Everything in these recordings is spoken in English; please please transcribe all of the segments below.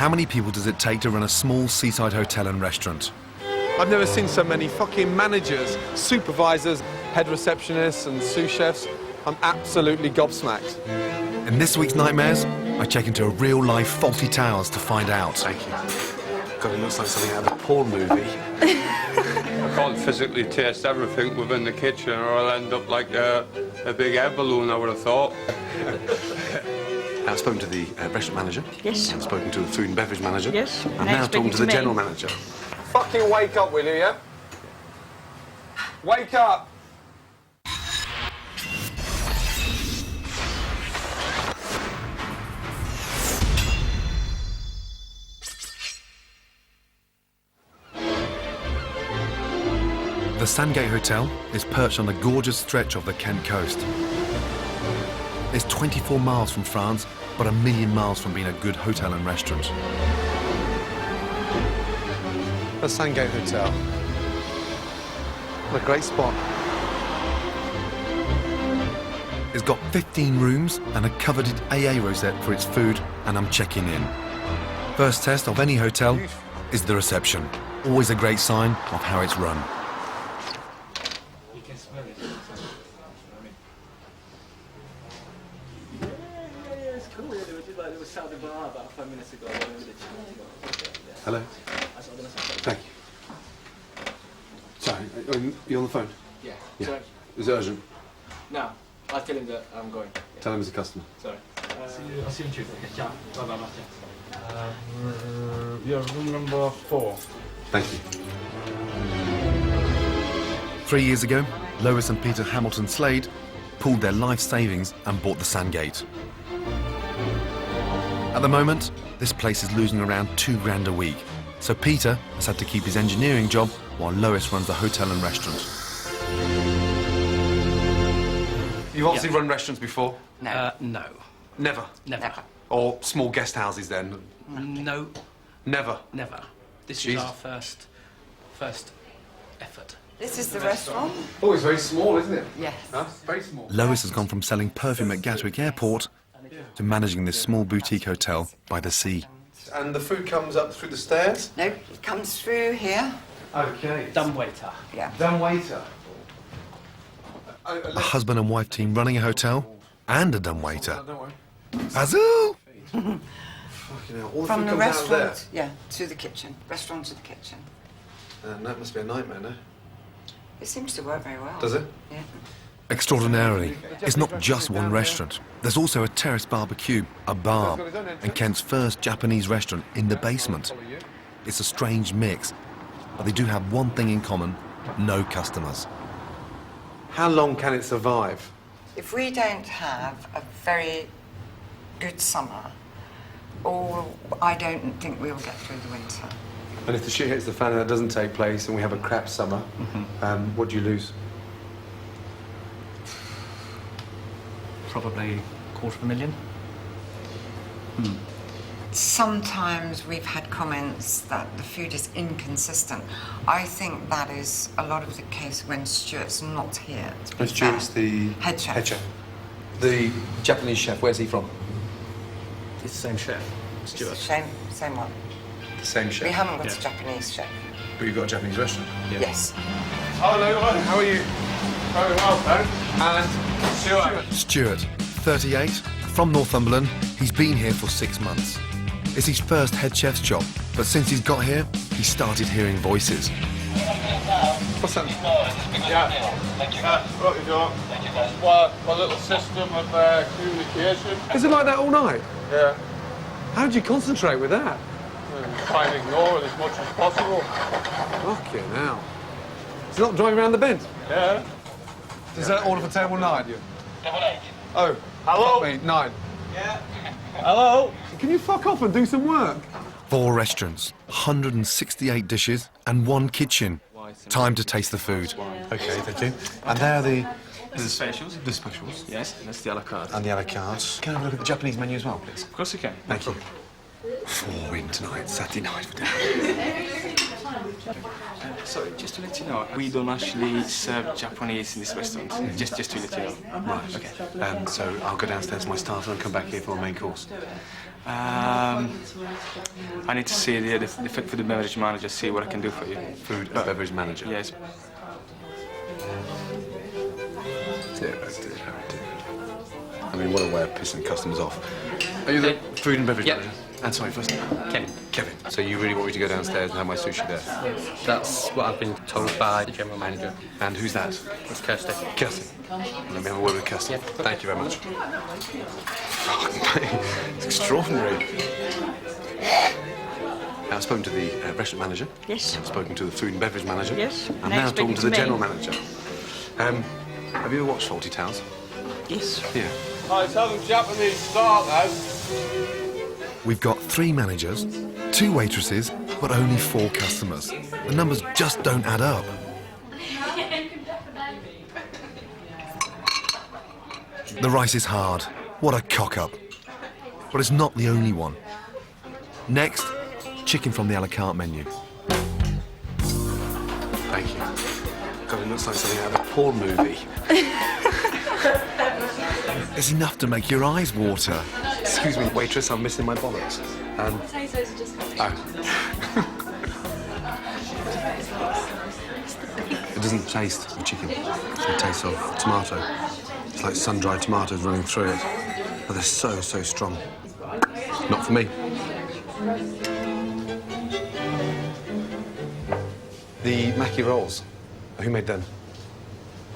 How many people does it take to run a small seaside hotel and restaurant? I've never seen so many fucking managers, supervisors, head receptionists and sous chefs. I'm absolutely gobsmacked. In this week's Nightmares, I check into a real-life Faulty Towers to find out. Thank you. God, it looks like something out of a porn movie. I can't physically taste everything within the kitchen or I'll end up like a big air balloon, I would have thought. I've spoken to the restaurant manager. Yes. I've spoken to the food and beverage manager. Yes. I'm now talking to the general manager. Fucking wake up, will you, yeah? Wake up! The Sandgate Hotel is perched on a gorgeous stretch of the Kent coast. It's 24 miles from France, but a million miles from being a good hotel and restaurant. The Sandgate Hotel. What a great spot. It's got 15 rooms and a coveted AA rosette for its food, and I'm checking in. First test of any hotel is the reception. Always a great sign of how it's run. Hello. Thank you. Sorry, you on the phone? Yeah. Yeah. Is it urgent? No, I'll tell him that I'm going. Yeah. Tell him he's a customer. Sorry. I'll see you on Tuesday. Ciao. Bye-bye, yeah, room number 4. Thank you. 3 years ago, Lois and Peter Hamilton Slade pooled their life savings and bought the Sandgate. At the moment, this place is losing around £2 a week, so Peter has had to keep his engineering job while Lois runs the hotel and restaurant. You've obviously run restaurants before? No. No. Never? Never. Or small guest houses then? No. Never? Never. This Jeez. is our first effort. This is the restaurant? Oh, it's very small, isn't it? Yes. Huh? Very small. Lois has gone from selling perfume at Gatwick Airport to managing this small boutique hotel by the sea. And the food comes up through the stairs? No, it comes through here. Okay. Dumb waiter. Yeah. Dumb waiter. A husband and wife team running a hotel and a dumb waiter. Don't worry. Azul! Fucking hell. All the From food the comes out of restaurant, yeah, to the kitchen. Restaurant to the kitchen. there. That must be a nightmare, no? It seems to work very well. Does it? Yeah. Extraordinarily, it's not just one restaurant. There's also a terrace barbecue, a bar, and Kent's first Japanese restaurant in the basement. It's a strange mix, but they do have one thing in common: no customers. How long can it survive? If we don't have a very good summer, I don't think we'll get through the winter. And if the shit hits the fan and that doesn't take place and we have a crap summer, what do you lose? Probably $250,000. Sometimes we've had comments that the food is inconsistent. I think that is a lot of the case when Stuart's not here. And Stuart's the head chef. The Japanese chef, where's he from? It's the same chef, It's Stuart. the same one. The same chef. We haven't got Yeah. a Japanese chef. But you've got a Japanese restaurant. Yes. Hello, how are you? Very well, thanks. And Stuart, 38, from Northumberland, he's been here for 6 months. It's his first head chef's job, but since he's got here, he started hearing voices. what's that? Yeah. What you got? Well, a little system of communication. Is it like that all night? Yeah. How do you concentrate with that? Try and ignore it as much as possible. Fucking hell. It's not driving around the bend. Yeah. Is that order for table 9? Oh. Hello? Fuck me, 9. Hello? Can you fuck off and do some work? 4 restaurants, 168 dishes, and 1 kitchen. Time to taste the food. Okay, thank you. And there are the specials? The specials. Yes, that's the a la carte. And the a la carte. Can I have a look at the Japanese menu as well, please? Of course you can. Thank you. 4 in tonight, Saturday night for dinner. Sorry, just to let you know, we don't actually serve Japanese in this restaurant. Just to let you know. Right, okay. So I'll go downstairs to my starter and come back here for my main course. I need to see the food and beverage manager, see what I can do for you. Food and beverage manager? Yes. Dear, oh dear, oh dear. I mean, what a way of pissing customers off. Are you the food and beverage manager? And sorry, first name? Kevin. So you really want me to go downstairs and have my sushi there? That's what I've been told by the general manager. And who's that? It's Kirsty. Kirsty. Let me have a word with Kirsty. Yeah. Thank you very much. Oh, it's extraordinary. Now, I've spoken to the restaurant manager. Yes. I've spoken to the food and beverage manager. Yes. I'm Now now talking speaking to to the me. general manager. Have you ever watched Fawlty Towers? Yes. Yeah. I tell them Japanese starters. We've got 3 managers, 2 waitresses, but only 4 customers. The numbers just don't add up. The rice is hard. What a cock-up. But it's not the only one. Next, chicken from the a la carte menu. Thank you. God, it looks like something out of a porn movie. It's enough to make your eyes water. Excuse me, waitress, I'm missing my bollocks. Potatoes are just coming. Oh. It doesn't taste of chicken. It tastes of tomato. It's like sun-dried tomatoes running through it. But they're so, so strong. Not for me. The Mackie rolls. Who made them?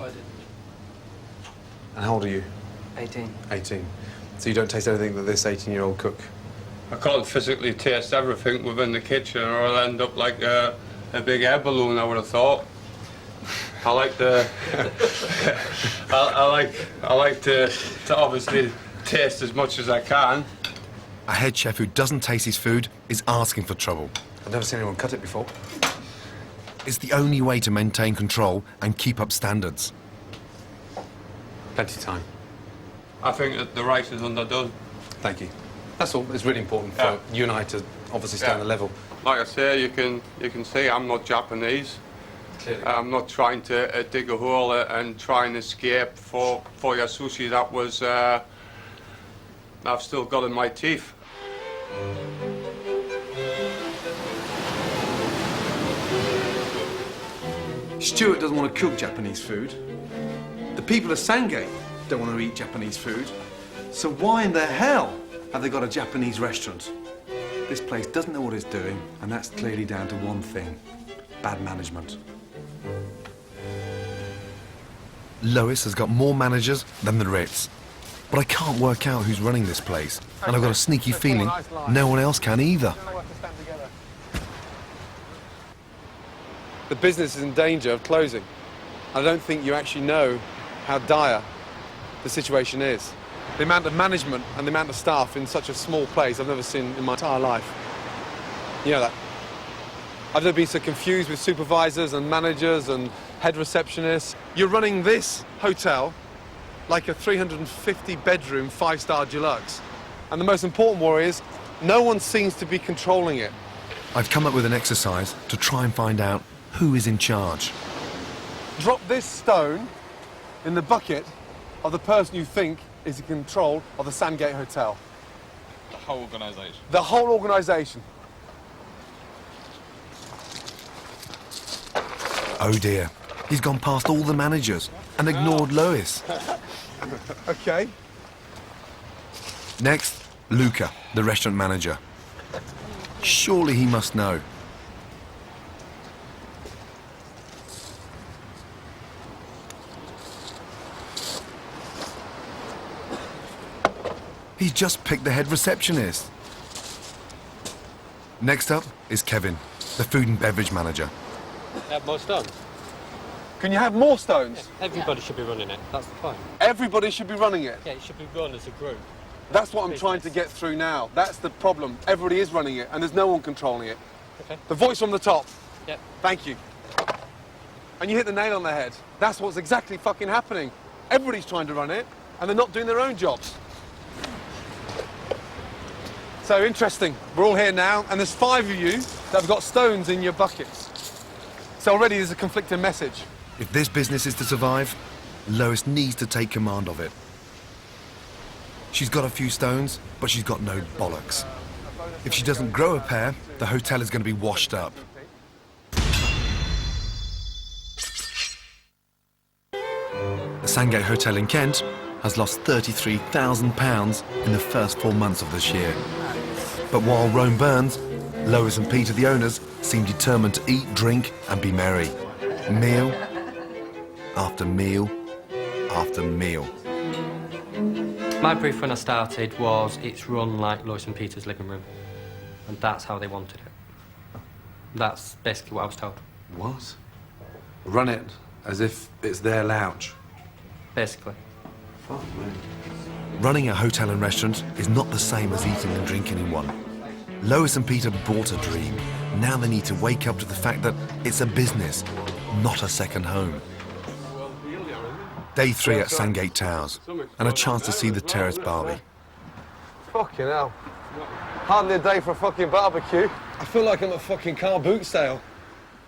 I did. And how old are you? 18. 18. So you don't taste anything that this 18-year-old cook? I can't physically taste everything within the kitchen, or I'll end up like a big air balloon, I would have thought. I like the... I like to obviously taste as much as I can. A head chef who doesn't taste his food is asking for trouble. I've never seen anyone cut it before. It's the only way to maintain control and keep up standards. Plenty of time. I think that the rice is underdone. Thank you. That's all. It's really important for you and I to obviously stay on the level. Like I say, you can see I'm not Japanese. Clearly. I'm not trying to dig a hole and try and escape for your sushi. That was I've still got in my teeth. Stuart doesn't want to cook Japanese food. The people of Sandgate don't want to eat Japanese food. So why in the hell have they got a Japanese restaurant? This place doesn't know what it's doing, and that's clearly down to one thing: bad management. Lois has got more managers than the Ritz. But I can't work out who's running this place. And I've got a sneaky feeling no one else can either. The business is in danger of closing. I don't think you actually know how dire the situation is. The amount of management and the amount of staff in such a small place I've never seen in my entire life. You know that. I've never been so confused with supervisors and managers and head receptionists. You're running this hotel like a 350-bedroom, 5-star deluxe. And the most important war is, no one seems to be controlling it. I've come up with an exercise to try and find out who is in charge. Drop this stone in the bucket of the person you think is in control of the Sandgate Hotel. The whole organisation. The whole organisation. Oh dear, he's gone past all the managers and ignored Lois. Okay. Next, Luca, the restaurant manager. Surely he must know. He's just picked the head receptionist. Next up is Kevin, the food and beverage manager. Have more stones. Can you have more stones? Everybody should be running it. That's the point. Everybody should be running it. Yeah, it should be run as a group. That's what I'm trying to get through now. That's the problem. Everybody is running it, and there's no one controlling it. Okay. The voice from the top. Yep. Thank you. And you hit the nail on the head. That's what's exactly fucking happening. Everybody's trying to run it, and they're not doing their own jobs. So interesting. We're all here now, and there's 5 of you that have got stones in your buckets. So already there's a conflicting message. If this business is to survive, Lois needs to take command of it. She's got a few stones, but she's got no bollocks. If she doesn't grow a pair, the hotel is going to be washed up. The Sandgate Hotel in Kent has lost £33,000 in the first 4 months of this year. But while Rome burns, Lois and Peter, the owners, seem determined to eat, drink and be merry. Meal after meal after meal. My brief when I started was it's run like Lois and Peter's living room. And that's how they wanted it. That's basically what I was told. What? Run it as if it's their lounge. Basically. Fuck me. Running a hotel and restaurant is not the same as eating and drinking in one. Lois and Peter bought a dream. Now they need to wake up to the fact that it's a business, not a second home. Day 3 at Sandgate Towers, and a chance to see the terrace barbie. Fucking hell. Hardly a day for a fucking barbecue. I feel like I'm at fucking car boot sale.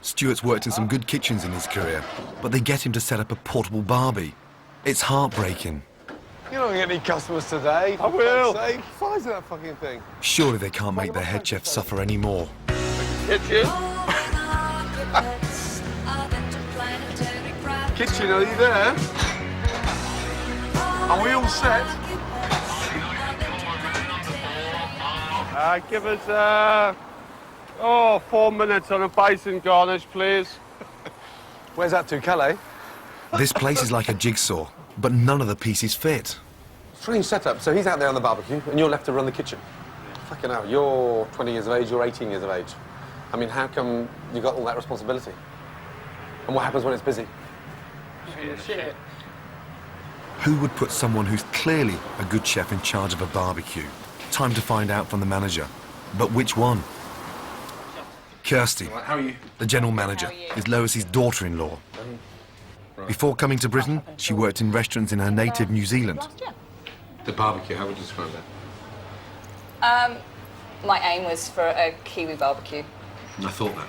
Stuart's worked in some good kitchens in his career, but they get him to set up a portable barbie. It's heartbreaking. You're not going to get any customers today. I will. Size of that fucking thing. Surely they can't make their head chef suffer anymore. Kitchen? Kitchen, are you there? Are we all set? Give us, 4 minutes on a bison garnish, please. Where's that to, Calais? This place is like a jigsaw, but none of the pieces fit. Strange setup. So he's out there on the barbecue, and you're left to run the kitchen. Fucking hell, you're 20 years of age, you're 18 years of age. I mean, how come you got all that responsibility? And what happens when it's busy? Shit. Who would put someone who's clearly a good chef in charge of a barbecue? Time to find out from the manager. But which one? Kirsty, How are you? the general manager, is Lois's daughter-in-law. Before coming to Britain, she worked in restaurants in her native New Zealand. The barbecue, how would you describe that? My aim was for a Kiwi barbecue. I thought that.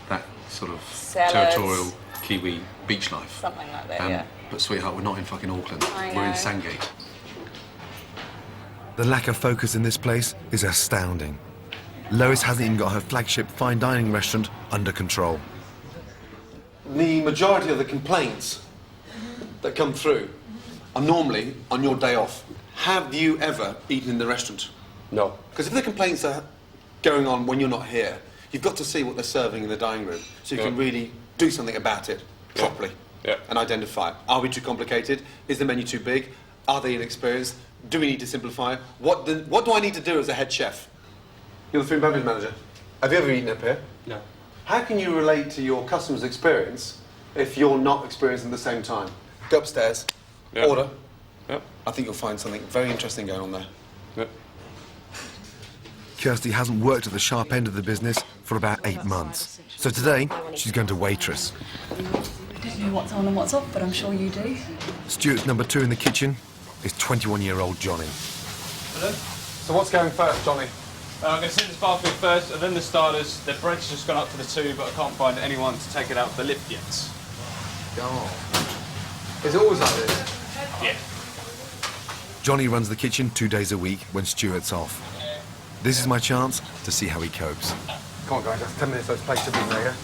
That sort of Salads. territorial Kiwi beach life. Something like that, yeah. But sweetheart, we're not in fucking Auckland. I We're in know. Sandgate. The lack of focus in this place is astounding. Lois hasn't even got her flagship fine dining restaurant under control. The majority of the complaints that come through are normally on your day off. Have you ever eaten in the restaurant? No. Because if the complaints are going on when you're not here, you've got to see what they're serving in the dining room so you can really do something about it properly and identify. Are we too complicated? Is the menu too big? Are they inexperienced? Do we need to simplify? What do I need to do as a head chef? You're the food and beverage manager. Have you ever eaten up here? No. How can you relate to your customer's experience if you're not experienced at the same time? Go upstairs, order. Yep. I think you'll find something very interesting going on there. Yep. Kirsty hasn't worked at the sharp end of the business for about 8 months. So today, she's going to waitress. I don't know what's on and what's off, but I'm sure you do. Stuart's number 2 in the kitchen is 21-year-old Johnny. Hello? So what's going first, Johnny? I'm going to send this barbecue first, and then the starters. The bread's just gone up to the 2, but I can't find anyone to take it out of the lift yet. God. Is it always like this? Yeah. Johnny runs the kitchen 2 days a week when Stuart's off. This is my chance to see how he copes. Come on, guys, that's 10 minutes, those plates should be there, yeah?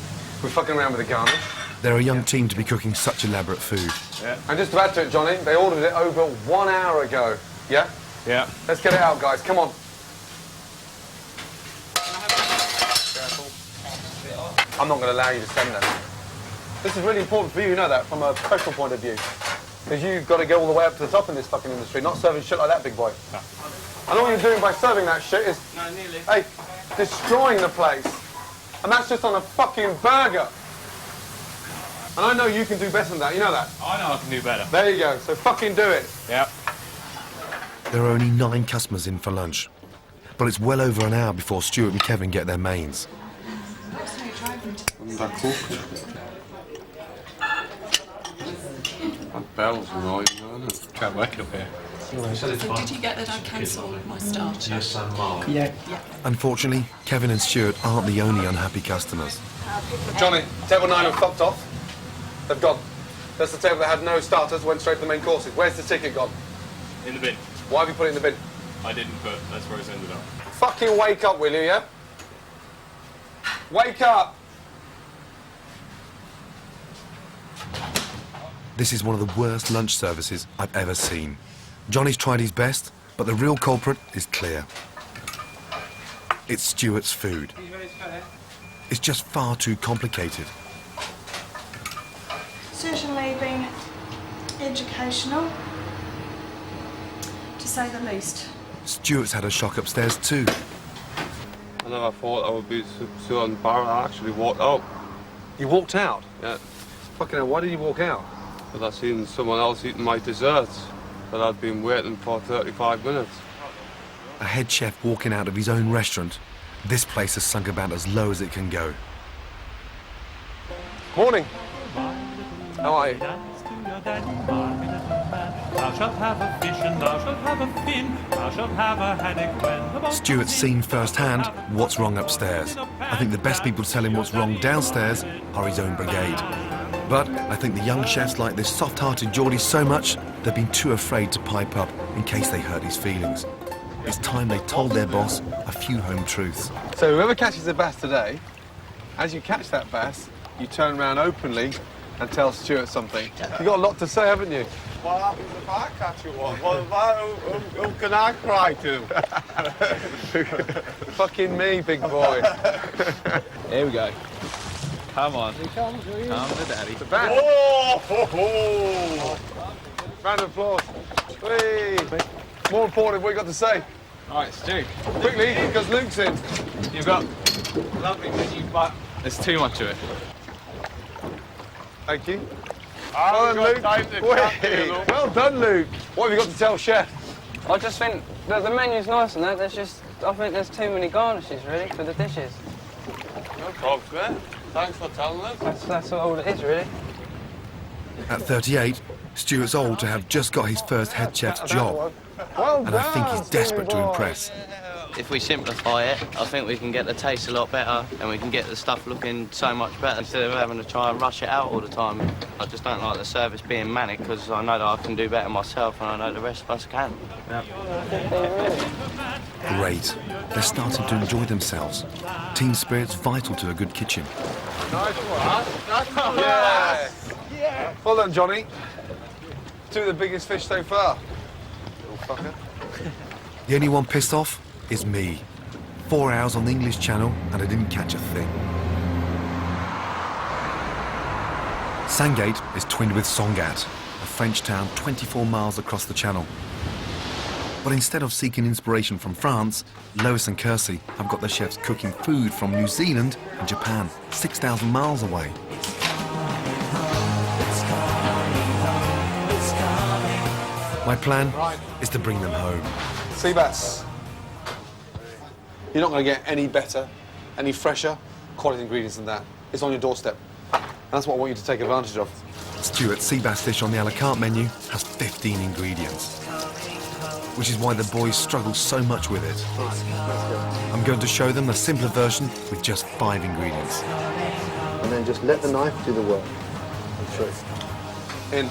We're fucking around with the garnish. They're a young team to be cooking such elaborate food. Yeah. And just to add to it, Johnny, they ordered it over 1 hour ago, yeah? Yeah. Let's get it out, guys, come on. I'm not going to allow you to send that. This is really important for you, you know that, from a professional point of view. Because you've got to go all the way up to the top in this fucking industry, not serving shit like that, big boy. No. I know what you're doing by serving that shit is, No, nearly. hey, destroying the place. And that's just on a fucking burger. And I know you can do better than that, you know that? I know I can do better. There you go, so fucking do it. Yeah. There are only 9 customers in for lunch. But it's well over an hour before Stuart and Kevin get their mains. That cooked. That bell's annoying, isn't it? Can't work it up here. So did you get that I cancelled my starter? Yes, I'm Mark. Yeah. Unfortunately, Kevin and Stuart aren't the only unhappy customers. Johnny, table 9 have fucked off. They've gone. That's the table that had no starters, went straight to the main courses. Where's the ticket gone? In the bin. Why have you put it in the bin? I didn't, but that's where it's ended up. Fucking wake up, will you, yeah? Wake up! This is one of the worst lunch services I've ever seen. Johnny's tried his best, but the real culprit is clear. It's Stuart's food. It's just far too complicated. Certainly been educational, to say the least. Stuart's had a shock upstairs too. I never thought I would be so embarrassed. I actually walked out. You walked out? Yeah, Fucking hell, why did you walk out? because I seen someone else eating my desserts that I'd been waiting for 35 minutes. A head chef walking out of his own restaurant. This place has sunk about as low as it can go. Morning. How are you? Thou shalt have a fish and thou shalt have a fin. Thou shalt have a haddock when the boat Stuart's seen firsthand what's wrong upstairs. I think the best people to tell him what's wrong downstairs are his own brigade. But I think the young chefs like this soft-hearted Geordie so much, they've been too afraid to pipe up in case they hurt his feelings. It's time they told their boss a few home truths. So whoever catches the bass today, as you catch that bass, you turn around openly and tell Stuart something. You've got a lot to say, haven't you? What happens if I catch you one? Who can I cry to? Fucking me, big boy. Here we go. Come on. Come to daddy. The bass. Oh! Round of applause. Whee! More important, what you got to say? All right, Stu. Quickly, because Luke's in. You've got lovely veggie, but there's too much of it. Thank you. Well Well done, done, Luke. Luke. Whee! Well done, Luke. What have you got to tell Chef? I just think that the menu's nice and that. I think there's too many garnishes really for the dishes. No problems, mate. Thanks for telling us. That's all it is really. At 38, Stuart's old to have just got his first head chef's job. Well And I think he's desperate to impress. If we simplify it, I think we can get the taste a lot better and we can get the stuff looking so much better instead of having to try and rush it out all the time. I just don't like the service being manic because I know that I can do better myself and I know the rest of us can. Great. They're starting to enjoy themselves. Team spirit's vital to a good kitchen. Nice one. Nice one. Yeah. Well done, Johnny. Two of the biggest fish so far. Little fucker. The only one pissed off is me. 4 hours on the English Channel and I didn't catch a thing. Sandgate is twinned with Sandgate, a French town 24 miles across the channel. But instead of seeking inspiration from France, Lois and Kersey have got their chefs cooking food from New Zealand and Japan, 6,000 miles away. My plan is to bring them home. Sea bass. You're not going to get any better, any fresher quality ingredients than that. It's on your doorstep. And that's what I want you to take advantage of. Stuart's sea bass dish on the a la carte menu has 15 ingredients, which is why the boys struggle so much with it. I'm going to show them a simpler version with just 5 ingredients. And then just let the knife do the work. In.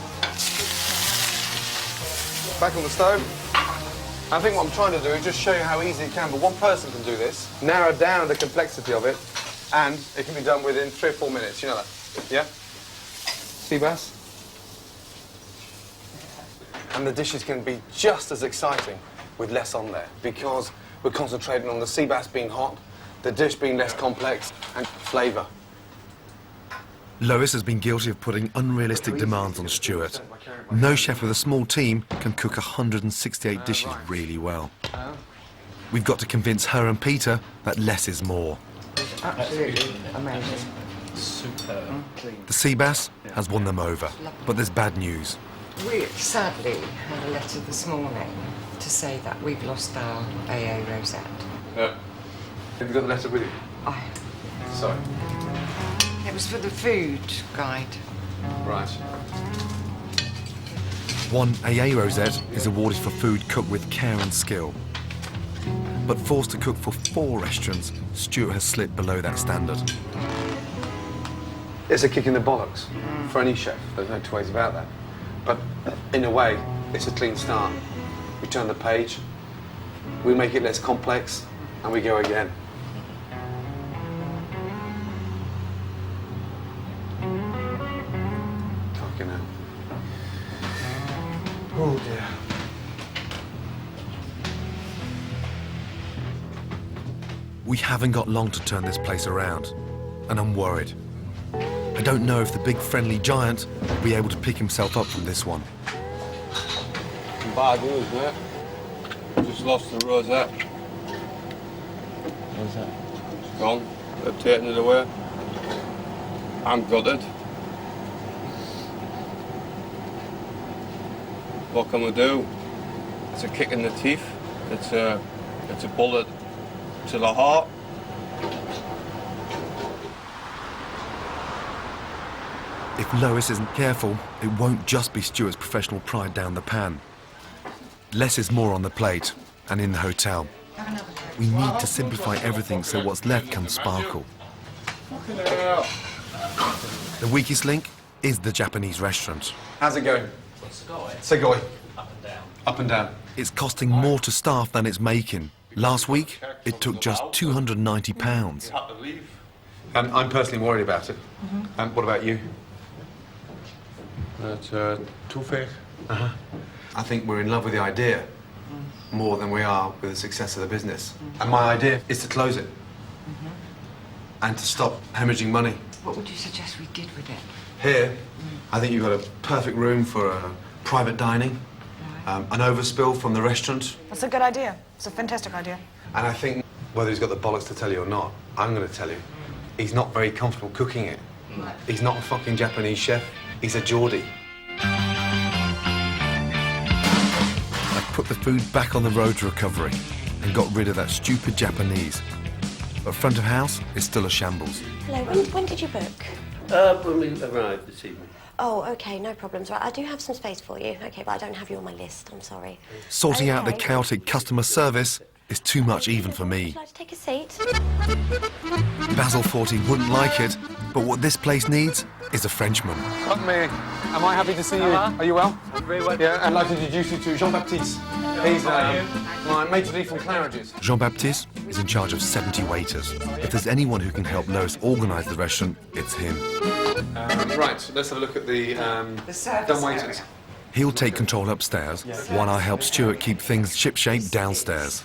Back on the stove. I think what I'm trying to do is just show you how easy it can, but one person can do this, narrow down the complexity of it, and it can be done within 3 or 4 minutes, you know that, yeah? Sea bass. And the dishes can be just as exciting with less on there, because we're concentrating on the sea bass being hot, the dish being less complex, and flavour. Lois has been guilty of putting unrealistic demands on Stuart. No chef with a small team can cook 168 dishes really well. We've got to convince her and Peter that less is more. Absolutely amazing. Superb. The sea bass has won them over, but there's bad news. We sadly had a letter this morning to say that we've lost our AA rosette. Yeah. Have you got the letter with you? Sorry. It was for the food guide. Right. One AA rosette is awarded for food cooked with care and skill. But forced to cook for 4 restaurants, Stuart has slipped below that standard. It's a kick in the bollocks for any chef. There's no two ways about that. But in a way, it's a clean start. we turn the page, we make it less complex, and we go again. Fucking hell. Oh dear. We haven't got long to turn this place around, and I'm worried. I don't know if the big friendly giant will be able to pick himself up from this one. Bad news, mate. Just lost the rosette. What's that? It's gone. They've taken it away. I'm gutted. What can we do? It's a kick in the teeth. It's a bullet to the heart. If Lois isn't careful, it won't just be Stuart's professional pride down the pan. Less is more on the plate, and in the hotel. We need to simplify everything so what's left can sparkle. The weakest link is the Japanese restaurant. How's it going? Segoi. Up and down. It's costing more to staff than it's making. Last week, it took just £290. I'm personally worried about it. What about you? That's toothache. I think we're in love with the idea more than we are with the success of the business. And my idea is to close it and to stop hemorrhaging money. What would you suggest we did with it? Here, I think you've got a perfect room for private dining, an overspill from the restaurant. That's a good idea. It's a fantastic idea. And I think whether he's got the bollocks to tell you or not, I'm going to tell you, he's not very comfortable cooking it. He's not a fucking Japanese chef. He's a Geordie. I put the food back on the road to recovery and got rid of that stupid Japanese. But front of house is still a shambles. Hello, when did you book? When we arrived this evening. Oh, OK, no problems. Right, I do have some space for you. OK, but I don't have you on my list, I'm sorry. Sorting out the chaotic customer service is too much even for me. Would you like to take a seat? Basil Forty wouldn't like it, but what this place needs is a Frenchman. Fuck me. Am I happy to see you? Are you well? Very well. Yeah, I'd like to introduce you to Jean-Baptiste. He's my maitre d' from Claridge's. Jean-Baptiste is in charge of 70 waiters. If there's anyone who can help Lois organise the restaurant, it's him. Right, let's have a look at the dumb waiters. He'll take control upstairs, while I help Stuart keep things ship-shape downstairs.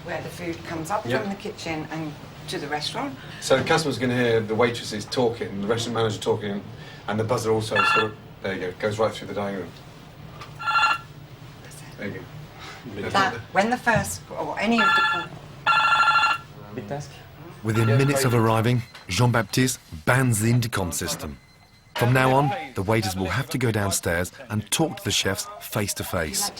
Where the food comes up from the kitchen and to the restaurant. So the customers can hear the waitresses talking, the restaurant manager talking, and the buzzer also sort of, there you go, goes right through the dining room. There you go. That, when the first, or any of the... Big task. Within minutes of arriving, Jean-Baptiste bans the intercom system. From now on, the waiters will have to go downstairs and talk to the chefs face to face.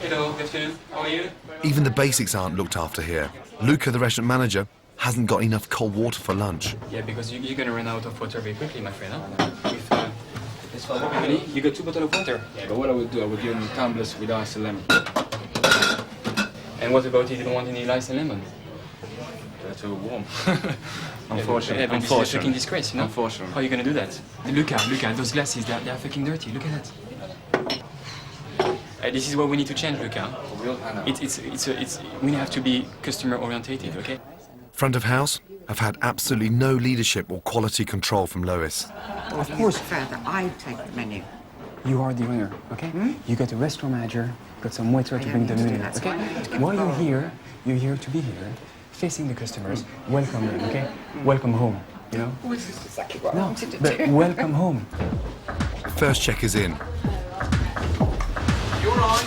Hello, good afternoon. How are you? Even the basics aren't looked after here. Luca, the restaurant manager, hasn't got enough cold water for lunch. Yeah, because you're gonna run out of water very quickly, my friend, huh? You got 2 bottles of water. Yeah, but what I would do, I would give them tumblers with ice and lemon. And what about if you don't want any ice and lemon? They're too warm. Unfortunately. Yeah, it's a fucking disgrace, you know? Unfortunately. How are you gonna do that? Luca, those glasses, they're fucking dirty. Look at that. This is what we need to change, Luca. We have to be customer orientated, okay? Front of house have had absolutely no leadership or quality control from Lois. Of course. Further, I take the menu. You are the owner, okay? You got a restaurant manager, got some waiter to bring the menu, okay? While you're here to be here, facing the customers, welcome them, okay? Welcome home, you know? This is exactly what I wanted to but do. welcome home. First check is in. You're right.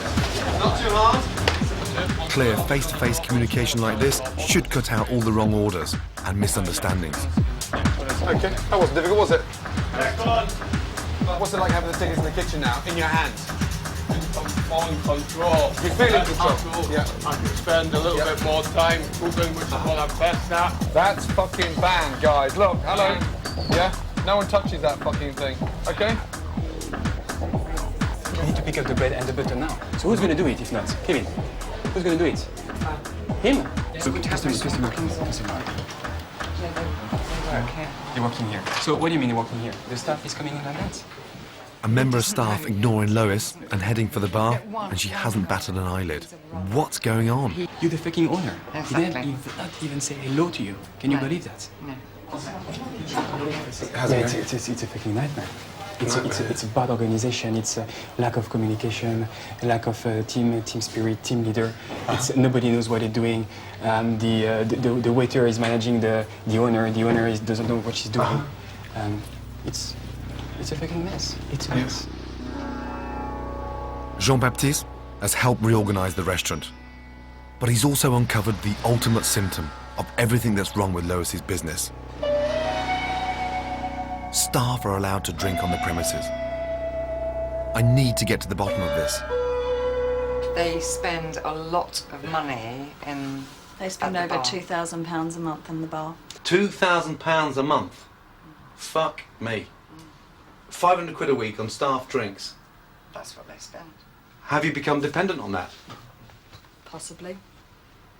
Not too hard. Clear face-to-face communication like this should cut out all the wrong orders and misunderstandings. Okay, that wasn't difficult, was it? What's it like having the tickets in the kitchen now, in your hands? On control. You feel in control? Yeah. I can spend a little bit more time cooking, which is what I'm best at. That's fucking banned, guys. Look, hello. Yeah? No one touches that fucking thing, okay? We need to pick up the bread and the butter now. So who's gonna do it if not? Kevin. Who's gonna do it? Him? So customer. They work here. They're working here. So what do you mean they're working here? The staff is coming in like that? A member of staff ignoring Lois and heading for the bar, and she hasn't batted an eyelid. What's going on? You're the fucking owner. Exactly. He did not even say hello to you. Can you believe that? No. It's a fucking nightmare. It's a bad organization. It's a lack of communication, a lack of team spirit, team leader. Nobody knows what they're doing. The waiter is managing the owner. The owner doesn't know what she's doing. It's a fucking mess. It's a mess. Jean-Baptiste has helped reorganize the restaurant, but he's also uncovered the ultimate symptom of everything that's wrong with Lois's business. Staff are allowed to drink on the premises. I need to get to the bottom of this. They spend a lot of money in. They spend over £2,000 a month in the bar. £2,000 a month? Fuck me. 500 quid a week on staff drinks. That's what they spend. Have you become dependent on that? Possibly.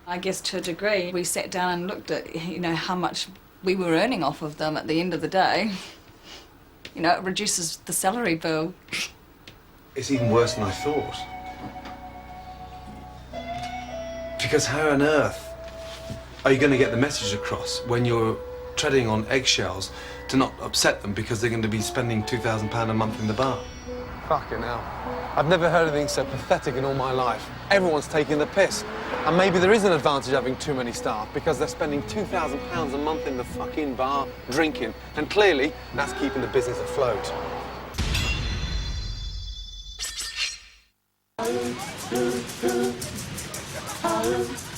I guess to a degree, we sat down and looked at, how much we were earning off of them at the end of the day. It reduces the salary bill. It's even worse than I thought. Because how on earth are you going to get the message across when you're treading on eggshells to not upset them because they're going to be spending £2,000 a month in the bar? Fucking hell. I've never heard anything so pathetic in all my life. Everyone's taking the piss. And maybe there is an advantage having too many staff because they're spending £2,000 a month in the fucking bar drinking. And clearly, that's keeping the business afloat.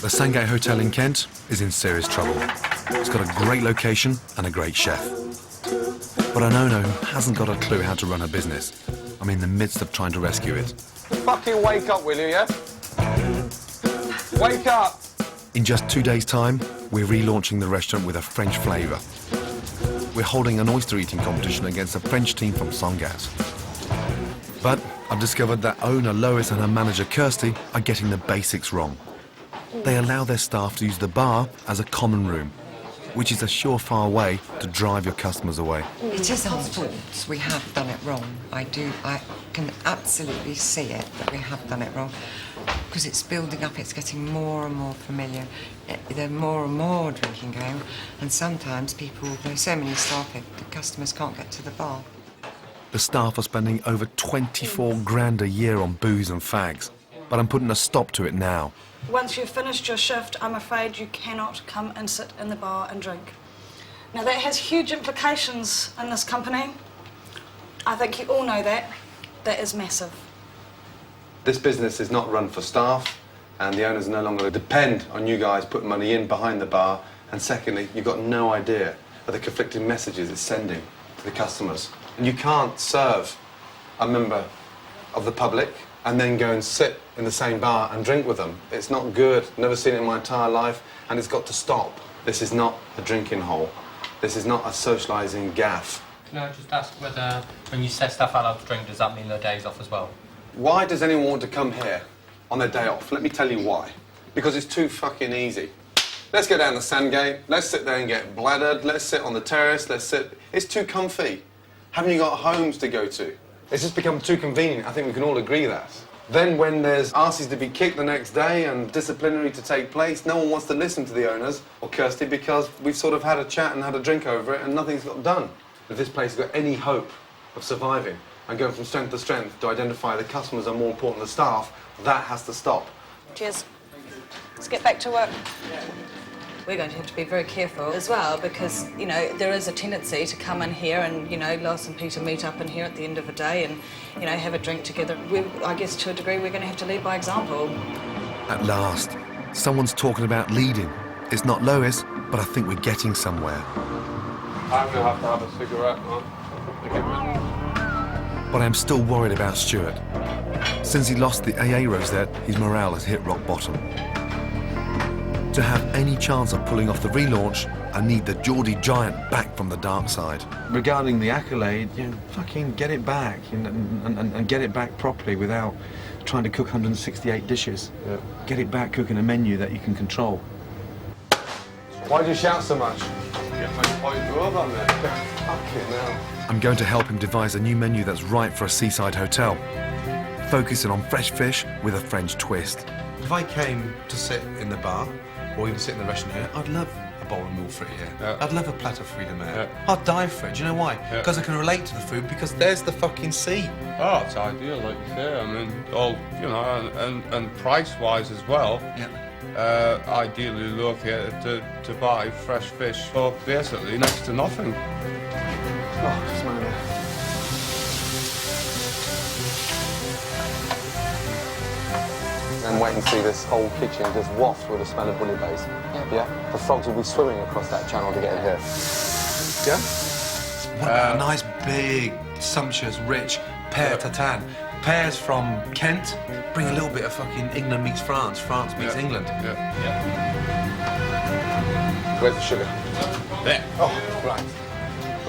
The Sandgate Hotel in Kent is in serious trouble. It's got a great location and a great chef. But an owner who hasn't got a clue how to run a business. I'm in the midst of trying to rescue it. Fucking wake up, will you, yeah? Wake up! In just 2 days' time, we're relaunching the restaurant with a French flavour. We're holding an oyster eating competition against a French team from Sandgate. But I've discovered that owner Lois and her manager Kirsty are getting the basics wrong. They allow their staff to use the bar as a common room, which is a surefire way to drive your customers away. It is our fault. We have done it wrong. I can absolutely see it, that we have done it wrong. Because it's building up, it's getting more and more familiar. There are more and more drinking going, and sometimes there's so many staff, the customers can't get to the bar. The staff are spending over 24 grand a year on booze and fags, but I'm putting a stop to it now. Once you've finished your shift, I'm afraid you cannot come and sit in the bar and drink. Now that has huge implications in this company. I think you all know that. That is massive. This business is not run for staff, and the owners no longer depend on you guys putting money in behind the bar. And secondly, you've got no idea of the conflicting messages it's sending to the customers. And you can't serve a member of the public and then go and sit in the same bar and drink with them. It's not good, never seen it in my entire life, and it's got to stop. This is not a drinking hole. This is not a socialising gaff. Can I just ask whether, when you set staff out to drink, does that mean their days off as well? Why does anyone want to come here on their day off? Let me tell you why. Because it's too fucking easy. Let's go down to Sandgate, let's sit there and get bladdered, let's sit on the terrace, It's too comfy. Haven't you got homes to go to? It's just become too convenient. I think we can all agree that. Then when there's arses to be kicked the next day and disciplinary to take place, no one wants to listen to the owners or Kirsty because we've sort of had a chat and had a drink over it and nothing's got done. If this place has got any hope of surviving and going from strength to strength to identify the customers are more important than staff, that has to stop. Cheers. Let's get back to work. We're going to have to be very careful as well because, there is a tendency to come in here and, Lois and Peter meet up in here at the end of the day and, have a drink together. I guess to a degree we're going to have to lead by example. At last, someone's talking about leading. It's not Lois, but I think we're getting somewhere. I'm going to have a cigarette, man. But I'm still worried about Stuart. Since he lost the AA rosette, his morale has hit rock bottom. To have any chance of pulling off the relaunch, I need the Geordie giant back from the dark side. Regarding the accolade, fucking get it back and get it back properly without trying to cook 168 dishes. Yeah. Get it back cooking a menu that you can control. Why do you shout so much? Get my point over, man. Fucking hell. I'm going to help him devise a new menu that's right for a seaside hotel, focusing on fresh fish with a French twist. If I came to sit in the bar, or even sit in the restaurant here, I'd love a bowl of mule frit here. Yeah. I'd love a platter frida mare. Yeah. I'd die for it. Do you know why? Because I can relate to the food, because there's the fucking sea. Oh, it's ideal, like you say. I mean, all, you know, and price-wise as well. Yeah. Ideally located to buy fresh fish for basically next to nothing. Oh, smell it. And wait and see this whole kitchen just waft with the smell of bouillabaisse. Yeah. The frogs will be swimming across that channel to get in here. Yeah? What about a nice, big, sumptuous, rich pear tartane? Pears from Kent. Bring a little bit of fucking England meets France, France meets England. Where's the sugar? There. Oh, right.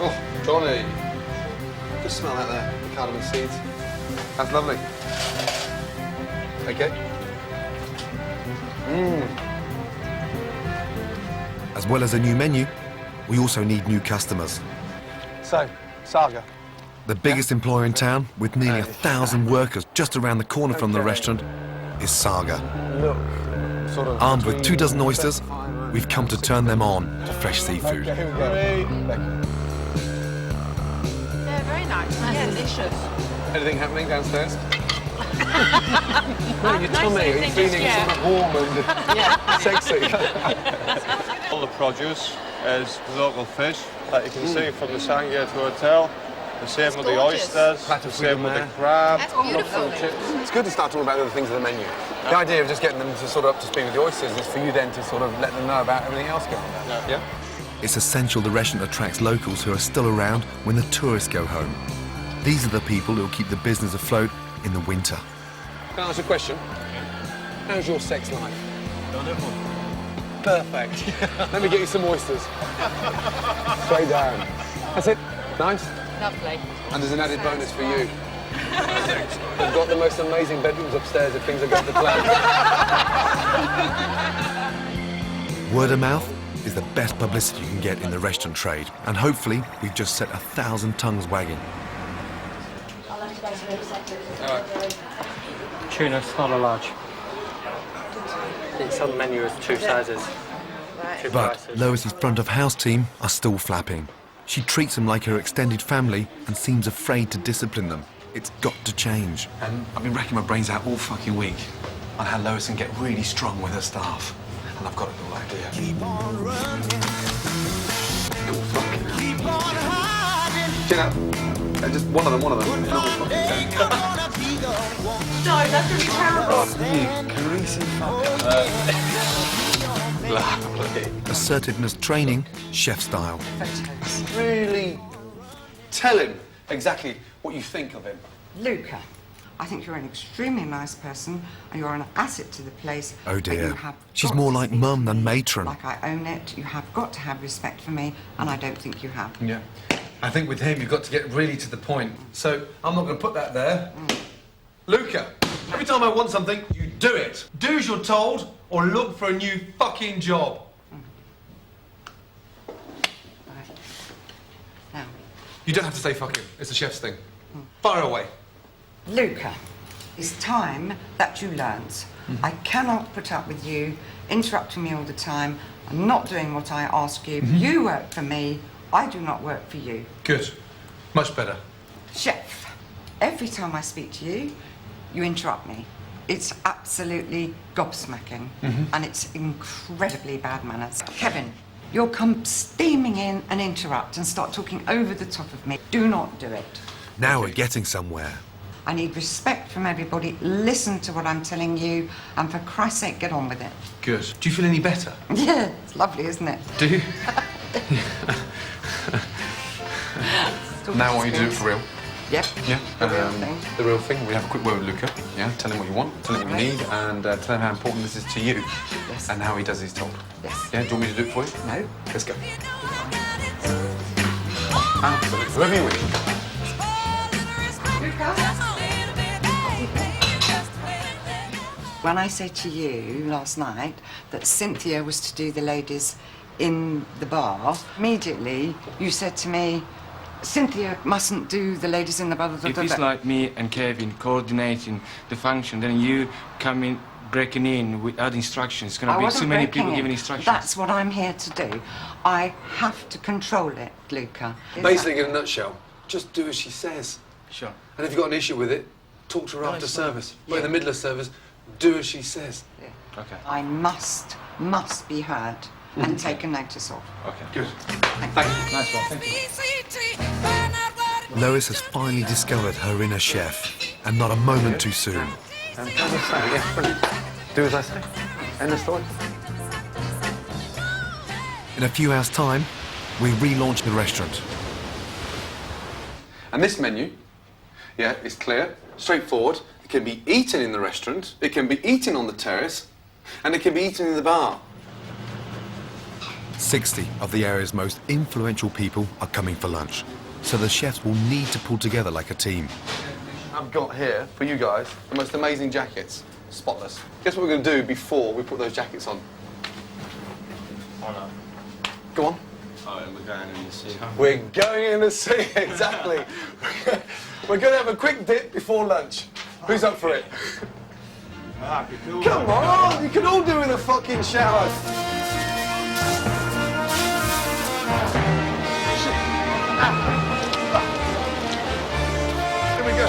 Oh, Johnny. Just smell that there, the cardamom seeds. That's lovely. Okay. As well as a new menu, we also need new customers. So, Saga. The biggest employer in town, with nearly 1,000 workers just around the corner from the restaurant, is Saga. Look, sort of Armed with 24 oysters, we've come to turn them on to fresh seafood. Okay, here we go. They're very nice. Yeah, delicious. Anything happening downstairs? No, your tummy, are you feeling sort of warm and sexy? All the produce is local fish, like you can see from the Sandgate Hotel. The same with the oysters, the same with the crab. That's beautiful. It's good to start talking about other things in the menu. The idea of just getting them to sort of up to speed with the oysters is for you then to sort of let them know about everything else going on. Yeah? It's essential the restaurant attracts locals who are still around when the tourists go home. These are the people who will keep the business afloat in the winter. Can I ask you a question? How's your sex life? Perfect. Let me get you some oysters. Straight down. That's it. Nice. Lovely. And there's an added bonus for you. They've got the most amazing bedrooms upstairs if things are going to plan. Word of mouth is the best publicity you can get in the restaurant trade, and hopefully we've just set 1,000 tongues wagging. Tuna, small or large? It's on the menu as 2 sizes. Two But prices. Lois's front of house team are still flapping. She treats them like her extended family and seems afraid to discipline them. It's got to change. And I've been racking my brains out all fucking week on how Lois can get really strong with her staff. And I've got a little idea. Keep on running. Cool, fucking. Keep on hiding. Chin up. Just one of them. One day you're gonna be the one. No, that's going to be terrible. Assertiveness training, chef style. Really tell him exactly what you think of him. Luca, I think you're an extremely nice person and you're an asset to the place. Oh but you dear. have She's got more to like speak mum to than me matron. Like I own it. You have got to have respect for me, and I don't think you have. Yeah. I think with him, you've got to get really to the point. So I'm not going to put that there. Luca, every time I want something, you do it. Do as you're told, or look for a new fucking job. Now, You don't have to say fuck him. It's the chef's thing. Fire away. Luca, it's time that you learnt. I cannot put up with you interrupting me all the time and not doing what I ask you. You work for me. I do not work for you. Good. Much better. Chef, every time I speak to you, you interrupt me. It's absolutely gobsmacking, and it's incredibly bad manners. Kevin, you'll come steaming in and interrupt and start talking over the top of me. Do not do it. Now we're getting somewhere. I need respect from everybody. Listen to what I'm telling you, and for Christ's sake, get on with it. Good. Do you feel any better? Yeah, it's lovely, isn't it? Do you? Now I want you to do it for real. Yep. Yeah. The real thing. The real thing. We have a quick word with Luca. Yeah. Tell him what you want. Tell him what you need, and tell him how important this is to you. Yes. And how he does his job. Yes. Yeah. Do you want me to do it for you? No. Let's go. Absolutely. Whoever you wish. When I said to you last night that Cynthia was to do the ladies in the bar, immediately you said to me, Cynthia mustn't do the ladies in the bar. If it's like me and Kevin coordinating the function, then you come in, breaking in without instructions. It's going to be too many people giving instructions. That's what I'm here to do. I have to control it, Luca. Basically, in a nutshell, just do as she says. Sure. And if you've got an issue with it, talk to her after service. But in the middle of service, do as she says. Yeah. Okay. I must be heard and taken notice of. Okay. Good. Thank you. Nice one. Thank you. Lois has finally discovered her inner chef, and not a moment too soon. Yeah, brilliant. Do as I say. End of story. In a few hours' time, we relaunch the restaurant. And this menu, yeah, is clear, straightforward. It can be eaten in the restaurant, it can be eaten on the terrace, and it can be eaten in the bar. 60 of the area's most influential people are coming for lunch, so the chefs will need to pull together like a team. I've got here, for you guys, the most amazing jackets. Spotless. Guess what we're going to do before we put those jackets on? Oh no. Go on. Oh, we're going in the sea. We're going in the sea, exactly. We're going to have a quick dip before lunch. Who's up for it? Come on, you can all do it in a fucking shower. Here we go.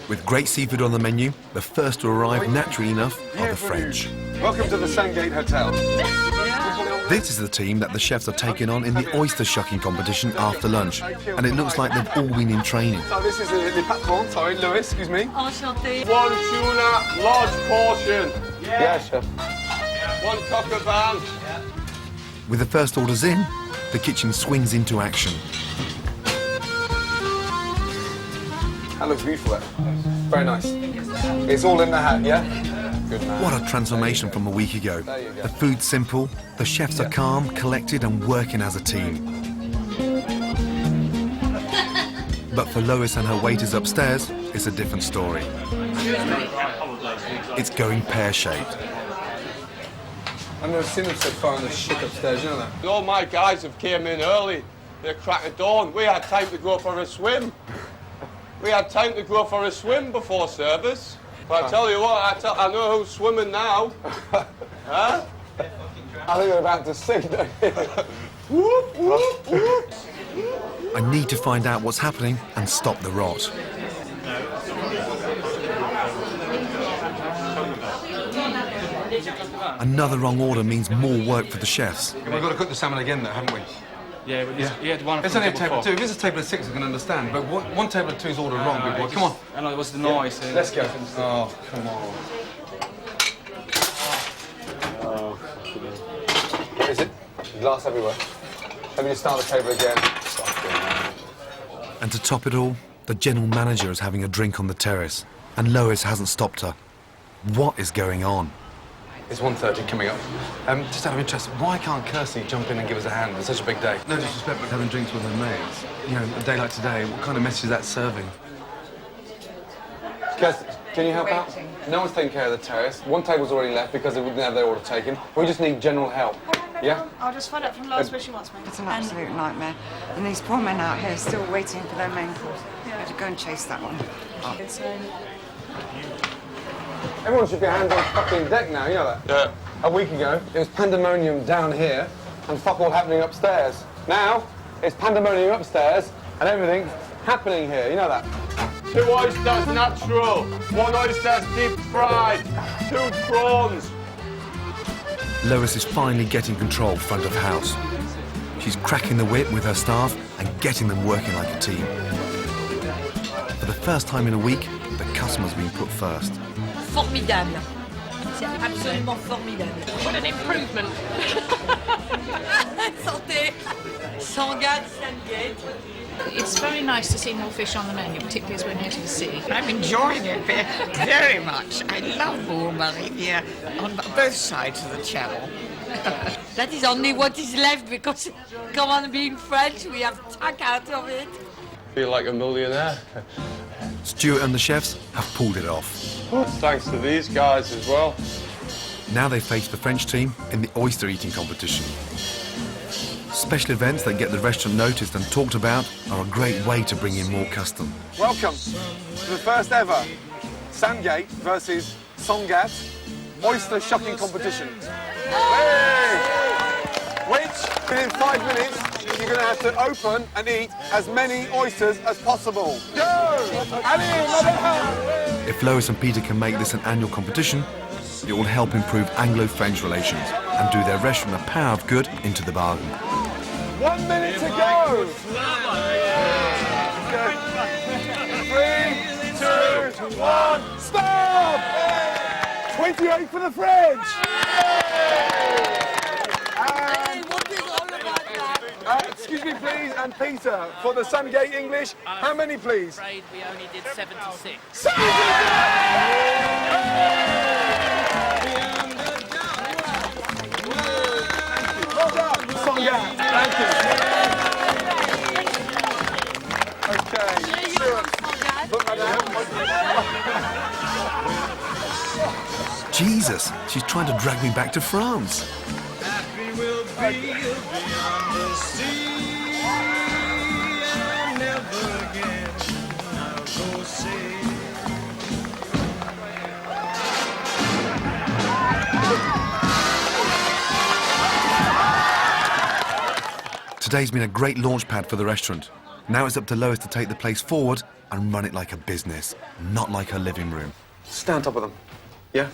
With great seafood on the menu, the first to arrive, naturally enough, are the French. Welcome to the Sandgate Hotel. This is the team that the chefs are taking on in the oyster shucking competition after lunch, and it looks like they've all been in training. So this is the patron, sorry, Louis, excuse me. Enchanté. One tuna, large portion. Yeah, chef. One coq au vin. With the first orders in, the kitchen swings into action. That looks beautiful, that. Very nice. It's all in the hat, yeah? Good man. What a transformation from a week ago. There you go. The food's simple, the chefs are calm, collected and working as a team. But for Lois and her waiters upstairs, it's a different story. It's going pear-shaped. I've never seen them so far in the shit upstairs, you know that? All my guys have came in early. They're crack of dawn. We had time to go for a swim. We had time to go for a swim before service. But I tell you what, I know who's swimming now. Huh? I think they're about to sink, don't you? Whoop, whoop, whoop. I need to find out what's happening and stop the rot. Another wrong order means more work for the chefs. We've got to cook the salmon again, though, haven't we? Yeah, but he had one. It's only a table of 2. If it's a table of 6, I can understand. But one table of 2 is ordered wrong, big boy. Come on. I know, it was the noise. Let's go. Oh, come on. Is it? Glass everywhere. Let me just start the table again. And to top it all, the general manager is having a drink on the terrace, and Lois hasn't stopped her. What is going on? It's 1:30 coming up. Just out of interest, why can't Kirsty jump in and give us a hand? It's such a big day. No disrespect, but having drinks with her mates. You know, a day like today, what kind of message is that serving? Kirsty, can you help out? No one's taking care of the terrace. One table's already left because they didn't have their order taken. We just need general help. Yeah? I'll just find out from Lois where she wants me. It's an absolute nightmare. And these poor men out here still waiting for their main course. I have to go and chase that one. Everyone should be hands on fucking deck now, you know that? Yeah. A week ago, it was pandemonium down here and fuck all happening upstairs. Now, it's pandemonium upstairs and everything's happening here, you know that? 2 oysters natural, 1 oyster deep fried, 2 prawns. Lois is finally getting control front of house. She's cracking the whip with her staff and getting them working like a team. For the first time in a week, the customer's been put first. Formidable. C'est absolument formidable. What an improvement. Santé. Sandgate. It's very nice to see more fish on the menu, particularly as we're near to the sea. I'm enjoying it very much. I love gourmet here on both sides of the channel. That is only what is left because, come on, being French, we have tuck out of it. Feel like a millionaire. Stuart and the chefs have pulled it off. Thanks to these guys as well. Now they face the French team in the oyster eating competition. Special events that get the restaurant noticed and talked about are a great way to bring in more custom. Welcome to the first ever Sandgate versus Sandgate oyster shucking competition. Which, within 5 minutes, you're going to have to open and eat as many oysters as possible. Go! Allez, If Lois and Peter can make this an annual competition, it will help improve Anglo-French relations and do their restaurant a power of good into the bargain. 1 minute to go! 3, 2, 1, stop! 28 for the French! Excuse me, please, and Peter, for the Sandgate English, how many, please? I'm afraid we only did 76. Well done, Sandgate. Thank you. Okay. Look at that. Jesus, she's trying to drag me back to France. Today's been a great launch pad for the restaurant. Now it's up to Lois to take the place forward and run it like a business, not like her living room. Stand on top of them. Yeah?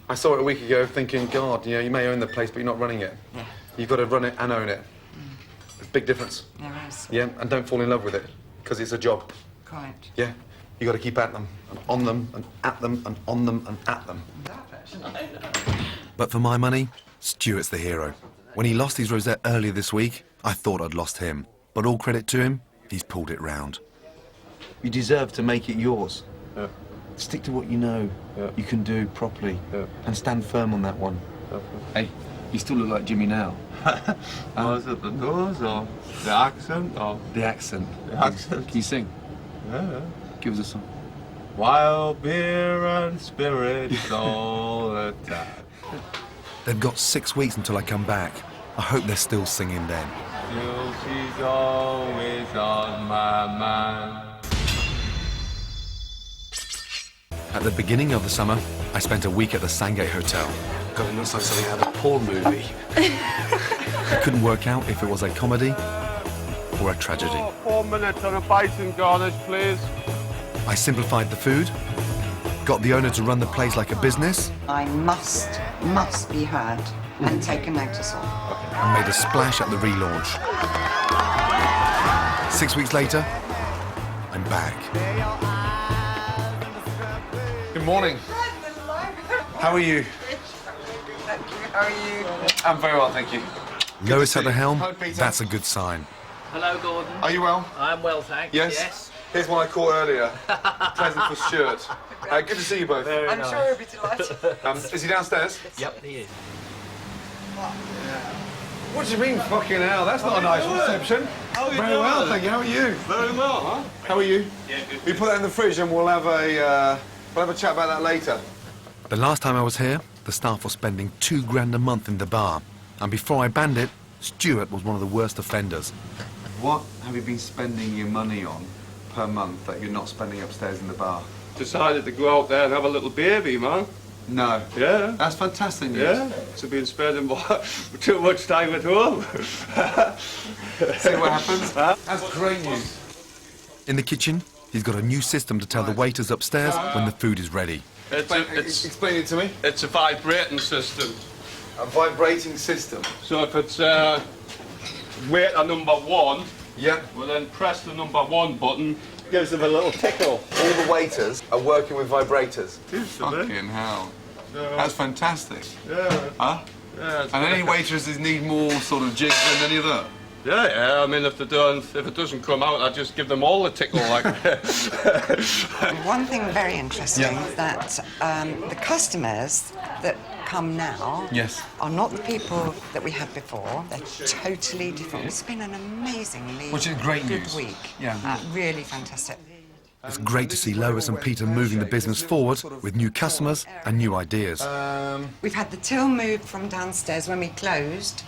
I saw it a week ago thinking, God, you know, you may own the place, but you're not running it. Yeah. You've got to run it and own it. There's a big difference. There is. Yeah, and don't fall in love with it, because it's a job. Quite. Yeah? You got to keep at them, and on them, and at them, and on them, and at them. But for my money, Stuart's the hero. When he lost his rosette earlier this week, I thought I'd lost him. But all credit to him, he's pulled it round. You deserve to make it yours. Yeah. Stick to what you know you can do properly and stand firm on that one. Hey, you still look like Jimmy now. Was it the nose or the accent or The accent. the accent? Can you sing? Yeah. Give us a song. Wild beer and spirits all the time. They've got 6 weeks until I come back. I hope they're still singing then. She's always on my mind. At the beginning of the summer, I spent a week at the Sandgate Hotel. God, it looks like something out of a porn movie. I couldn't work out if it was a comedy or a tragedy. Oh, 4 minutes on a bison garnish, please. I simplified the food, got the owner to run the place like a business, I must be heard and taken notice of. and made a splash at the relaunch. 6 weeks later, I'm back. Good morning. How are you? Thank you. How are you? I'm very well, thank you. Lois at the helm, Hi, Peter. that's a good sign. Hello, Gordon. Are you well? I'm well, thanks. Yes? Here's one I caught earlier. Present for Stuart. Good to see you both. I'm sure he'll be delighted. Is he downstairs? Yep, he is. What do you mean, fucking hell? That's not a nice reception. How are you Very doing? well, thank you. How are you? Very well, huh? How are you? Yeah, good. We put that in the fridge and we'll have a chat about that later. The last time I was here, the staff was spending $2 grand a month in the bar. And before I banned it, Stuart was one of the worst offenders. What have you been spending your money on per month that you're not spending upstairs in the bar? Decided to go out there and have a little baby, man. No. Yeah. That's fantastic news. Yeah. So been spending too much time at home. See what happens? That's great news. In the kitchen, he's got a new system to tell the waiters upstairs when the food is ready. Explain it to me. It's a vibrating system. A vibrating system. So if it's waiter number 1, yeah, we'll then press the number 1 button. Gives them a little tickle. All the waiters are working with vibrators. Fucking hell. Yeah. That's fantastic. Yeah. Huh? Yeah, And any waitresses need more sort of jigs than any other? Yeah, I mean, if it doesn't come out, I just give them all a tickle, like. One thing very interesting that the customers that come now are not the people that we had before. They're totally different. It's been an amazingly Which is great good news. week. Yeah. Really fantastic. It's great to see Lois and Peter moving the business forward with new customers and new ideas. We've had the till moved from downstairs when we closed.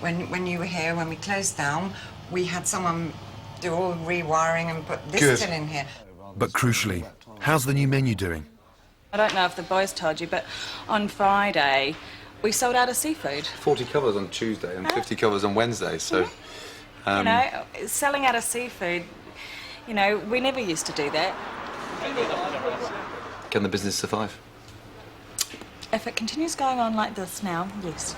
When you were here, when we closed down, we had someone do all the rewiring and put this till in here. But crucially, how's the new menu doing? I don't know if the boys told you, but on Friday we sold out of seafood. 40 covers on Tuesday and 50 covers on Wednesday, so... You know, selling out of seafood, you know, we never used to do that. Can the business survive? If it continues going on like this now, yes.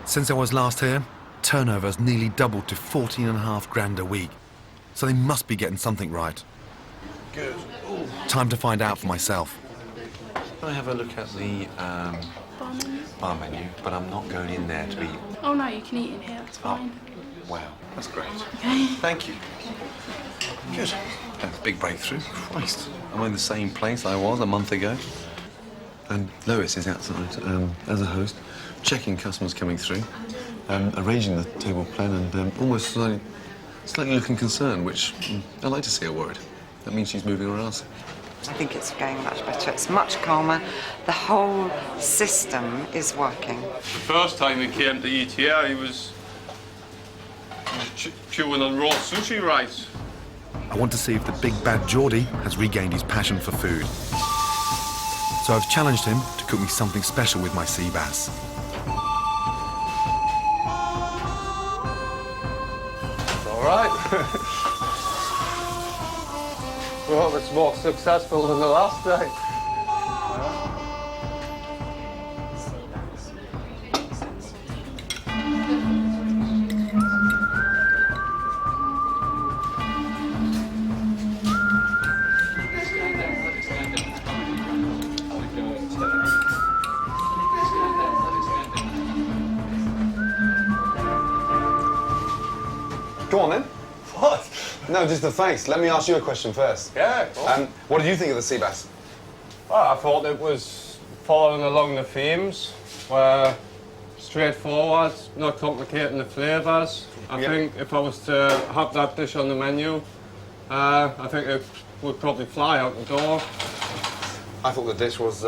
Since I was last here, turnover's nearly doubled to 14.5 grand a week. So they must be getting something right. Good. Ooh. Time to find out for myself. Can I have a look at the bar menu? But I'm not going in there to eat. Oh no, you can eat in here, it's fine. Wow, that's great. Okay. Thank you. Good. That's a big breakthrough. Christ. I'm in the same place I was a month ago. And Lois is outside as a host, checking customers coming through, arranging the table plan, and almost slightly looking concerned, which I like to see her worried. That means she's moving her ass. I think it's going much better. It's much calmer. The whole system is working. The first time he came to eat here, he was chewing on raw sushi rice. I want to see if the big bad Geordie has regained his passion for food. So I've challenged him to cook me something special with my sea bass. All right. Well, it's more successful than the last day. Go on then. What? No, just the thanks. Let me ask you a question first. Yeah, of course. What did you think of the sea bass? Well, I thought it was following along the themes, where straightforward, not complicating the flavours. I think if I was to have that dish on the menu, I think it would probably fly out the door. I thought the dish was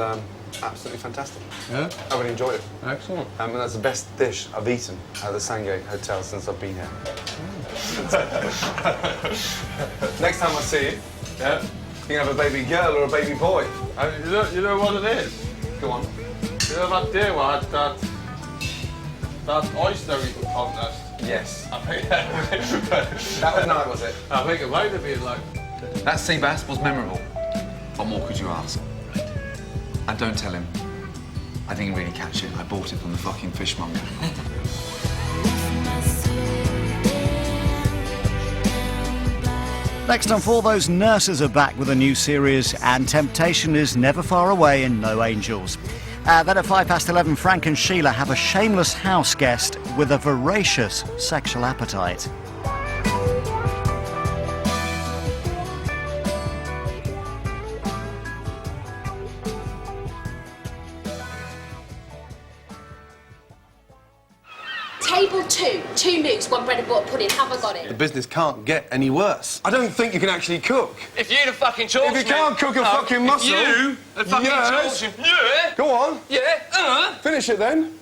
absolutely fantastic. Yeah? I really enjoyed it. Excellent. And that's the best dish I've eaten at the Sandgate Hotel since I've been here. Next time I see you, you can have a baby girl or a baby boy. You know what it is? Go on. You know that day we had that oyster eating contest? Yes. I think that was night, was it? I think it might have been like... That sea bass was memorable. What more could you ask? And don't tell him. I didn't really catch it. I bought it from the fucking fishmonger. Next on 4, those nurses are back with a new series, and temptation is never far away in No Angels. Then at 11:05, Frank and Sheila have a shameless house guest with a voracious sexual appetite. Table 2, 2 moves, 1 bread and butter pudding. Have I got it? The business can't get any worse. I don't think you can actually cook. If you'd have fucking talked If you can't cook a fucking mussel... You had fucking yes. talked... Yeah. Go on. Yeah. Finish it then.